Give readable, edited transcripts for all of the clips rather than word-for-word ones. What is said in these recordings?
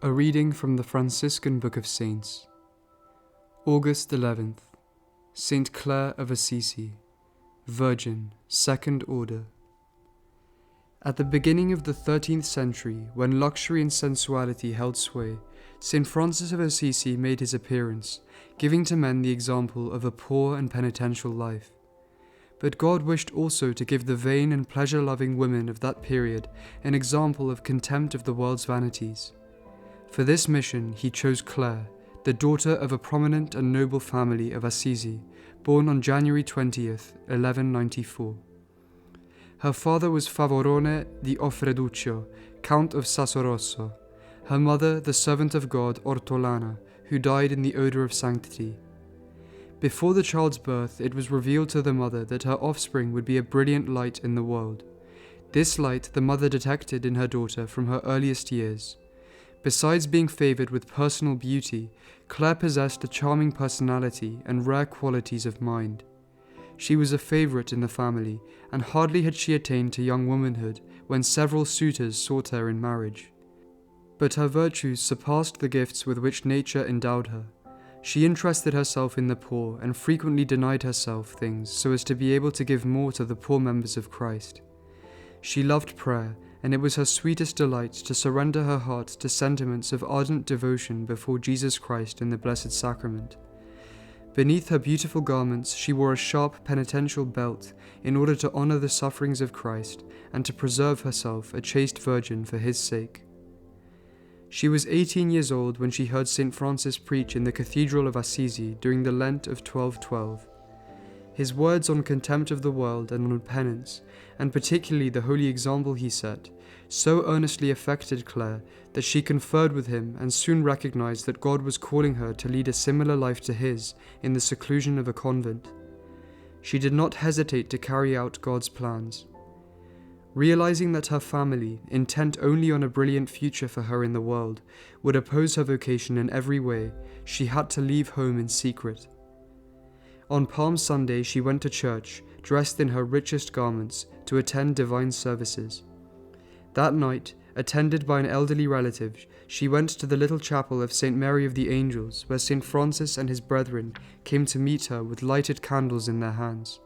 A reading from the Franciscan Book of Saints. August 11th. Saint Clare of Assisi, Virgin, Second Order. At the beginning of the 13th century, when luxury and sensuality held sway, Saint Francis of Assisi made his appearance, giving to men the example of a poor and penitential life. But God wished also to give the vain and pleasure-loving women of that period an example of contempt of the world's vanities. For this mission he chose Clare, the daughter of a prominent and noble family of Assisi, born on January 20th, 1194. Her father was Favorone di Offreduccio, Count of Sassorosso, her mother the servant of God Ortolana, who died in the odour of sanctity. Before the child's birth, it was revealed to the mother that her offspring would be a brilliant light in the world. This light the mother detected in her daughter from her earliest years. Besides being favoured with personal beauty, Clare possessed a charming personality and rare qualities of mind. She was a favourite in the family, and hardly had she attained to young womanhood when several suitors sought her in marriage. But her virtues surpassed the gifts with which nature endowed her. She interested herself in the poor and frequently denied herself things so as to be able to give more to the poor members of Christ. She loved prayer, and it was her sweetest delight to surrender her heart to sentiments of ardent devotion before Jesus Christ in the Blessed Sacrament. Beneath her beautiful garments she wore a sharp penitential belt in order to honour the sufferings of Christ and to preserve herself a chaste virgin for his sake. She was 18 years old when she heard St. Francis preach in the Cathedral of Assisi during the Lent of 1212. His words on contempt of the world and on penance, and particularly the holy example he set, so earnestly affected Clare that she conferred with him and soon recognized that God was calling her to lead a similar life to his in the seclusion of a convent. She did not hesitate to carry out God's plans. Realizing that her family, intent only on a brilliant future for her in the world, would oppose her vocation in every way, she had to leave home in secret. On Palm Sunday she went to church, dressed in her richest garments, to attend divine services. That night, attended by an elderly relative, she went to the little chapel of St. Mary of the Angels, where St. Francis and his brethren came to meet her with lighted candles in their hands.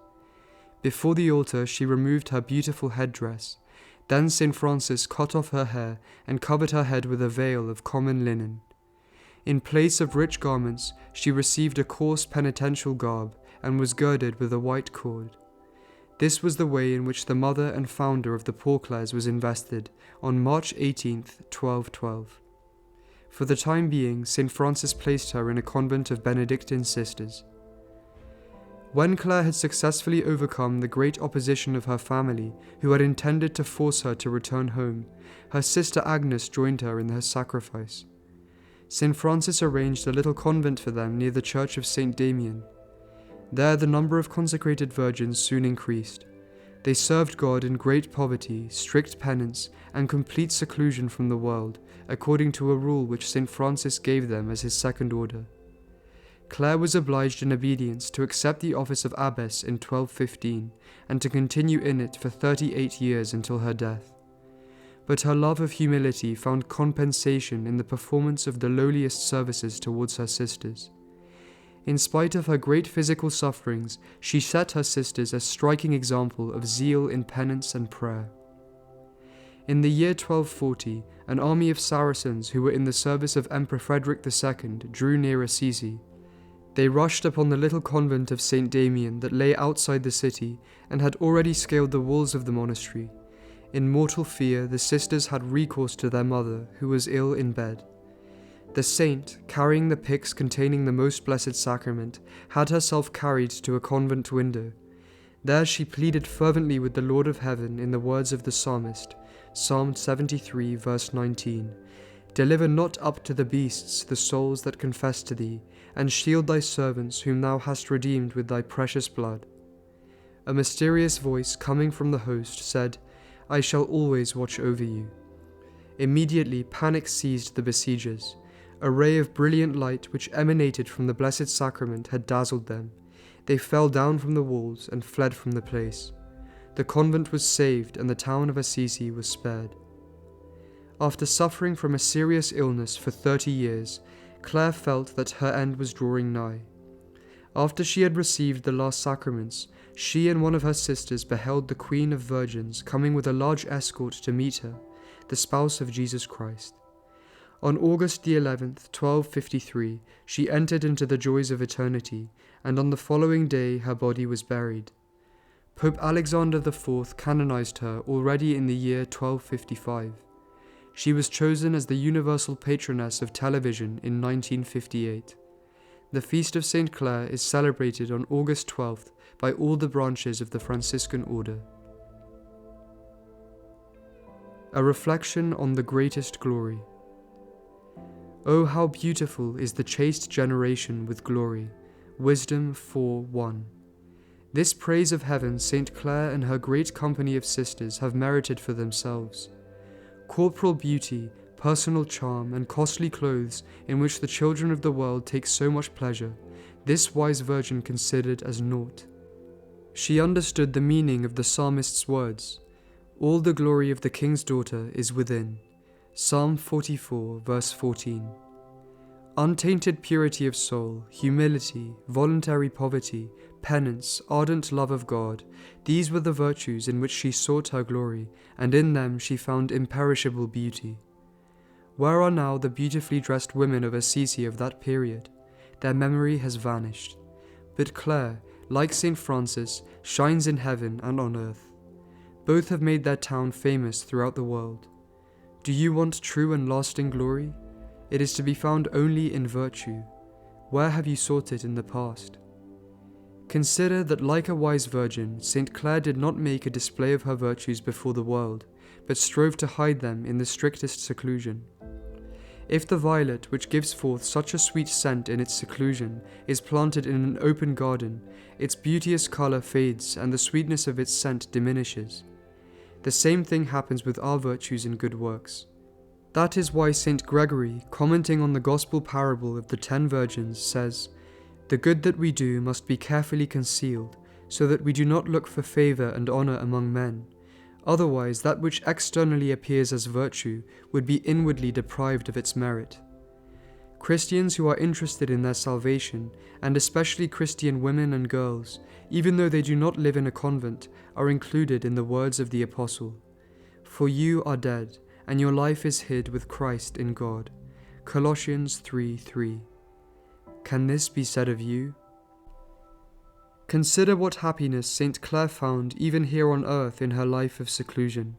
Before the altar she removed her beautiful headdress. Then St. Francis cut off her hair and covered her head with a veil of common linen. In place of rich garments, she received a coarse penitential garb and was girded with a white cord. This was the way in which the mother and founder of the Poor Clares was invested on March 18th, 1212. For the time being, St. Francis placed her in a convent of Benedictine sisters. When Clare had successfully overcome the great opposition of her family, who had intended to force her to return home, her sister Agnes joined her in her sacrifice. St. Francis arranged a little convent for them near the church of St. Damien. There the number of consecrated virgins soon increased. They served God in great poverty, strict penance, and complete seclusion from the world, according to a rule which St. Francis gave them as his second order. Clare was obliged in obedience to accept the office of abbess in 1215, and to continue in it for 38 years until her death. But her love of humility found compensation in the performance of the lowliest services towards her sisters. In spite of her great physical sufferings, she set her sisters a striking example of zeal in penance and prayer. In the year 1240, an army of Saracens who were in the service of Emperor Frederick II drew near Assisi. They rushed upon the little convent of St. Damien that lay outside the city and had already scaled the walls of the monastery. In mortal fear, the sisters had recourse to their mother, who was ill in bed. The saint, carrying the pyx containing the Most Blessed Sacrament, had herself carried to a convent window. There she pleaded fervently with the Lord of Heaven in the words of the psalmist, Psalm 73, verse 19, "Deliver not up to the beasts the souls that confess to thee, and shield thy servants whom thou hast redeemed with thy precious blood." A mysterious voice coming from the host said, "I shall always watch over you." Immediately panic seized the besiegers. A ray of brilliant light which emanated from the Blessed Sacrament had dazzled them. They fell down from the walls and fled from the place. The convent was saved and the town of Assisi was spared. After suffering from a serious illness for 30 years, Clare felt that her end was drawing nigh. After she had received the last sacraments, she and one of her sisters beheld the Queen of Virgins coming with a large escort to meet her, the spouse of Jesus Christ. On August the 11th, 1253, she entered into the joys of eternity, and on the following day her body was buried. Pope Alexander IV canonized her already in the year 1255. She was chosen as the universal patroness of television in 1958. The feast of Saint Clare is celebrated on August 12th by all the branches of the Franciscan order. A reflection on the greatest glory. Oh, how beautiful is the chaste generation with glory. Wisdom 4:1. This praise of heaven Saint Clare and her great company of sisters have merited for themselves. Corporal beauty, personal charm, and costly clothes in which the children of the world take so much pleasure, this wise virgin considered as naught. She understood the meaning of the psalmist's words, "All the glory of the king's daughter is within." Psalm 44, verse 14. Untainted purity of soul, humility, voluntary poverty, penance, ardent love of God, these were the virtues in which she sought her glory, and in them she found imperishable beauty. Where are now the beautifully dressed women of Assisi of that period? Their memory has vanished. But Clare, like St. Francis, shines in heaven and on earth. Both have made their town famous throughout the world. Do you want true and lasting glory? It is to be found only in virtue. Where have you sought it in the past? Consider that like a wise virgin, Saint Clare did not make a display of her virtues before the world, but strove to hide them in the strictest seclusion. If the violet, which gives forth such a sweet scent in its seclusion, is planted in an open garden, its beauteous colour fades and the sweetness of its scent diminishes. The same thing happens with our virtues and good works. That is why St. Gregory, commenting on the Gospel parable of the 10 virgins, says, "The good that we do must be carefully concealed, so that we do not look for favour and honour among men. Otherwise, that which externally appears as virtue would be inwardly deprived of its merit." Christians who are interested in their salvation, and especially Christian women and girls, even though they do not live in a convent, are included in the words of the Apostle, "For you are dead, and your life is hid with Christ in God." Colossians 3:3. Can this be said of you? Consider what happiness Saint Clare found even here on earth in her life of seclusion.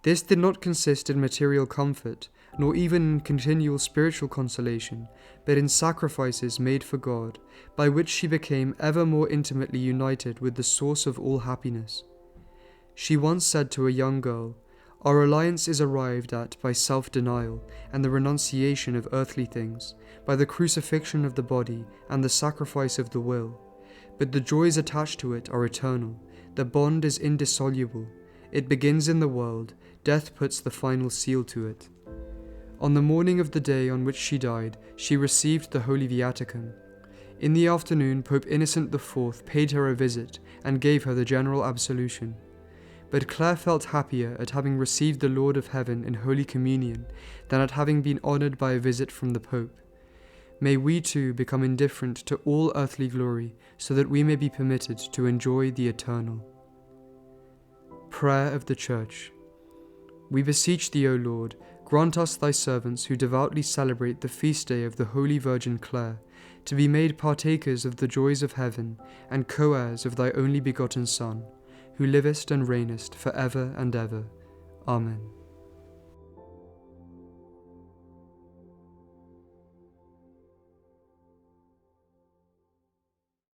This did not consist in material comfort, nor even in continual spiritual consolation, but in sacrifices made for God, by which she became ever more intimately united with the source of all happiness. She once said to a young girl, "Our alliance is arrived at by self-denial and the renunciation of earthly things, by the crucifixion of the body and the sacrifice of the will. But the joys attached to it are eternal, the bond is indissoluble. It begins in the world, death puts the final seal to it." On the morning of the day on which she died, she received the Holy Viaticum. In the afternoon, Pope Innocent IV paid her a visit and gave her the general absolution. But Clare felt happier at having received the Lord of Heaven in Holy Communion than at having been honoured by a visit from the Pope. May we too become indifferent to all earthly glory, so that we may be permitted to enjoy the eternal. Prayer of the Church. We beseech thee, O Lord, grant us thy servants who devoutly celebrate the feast day of the Holy Virgin Clare, to be made partakers of the joys of heaven and co-heirs of thy only begotten Son, who livest and reignest for ever and ever. Amen.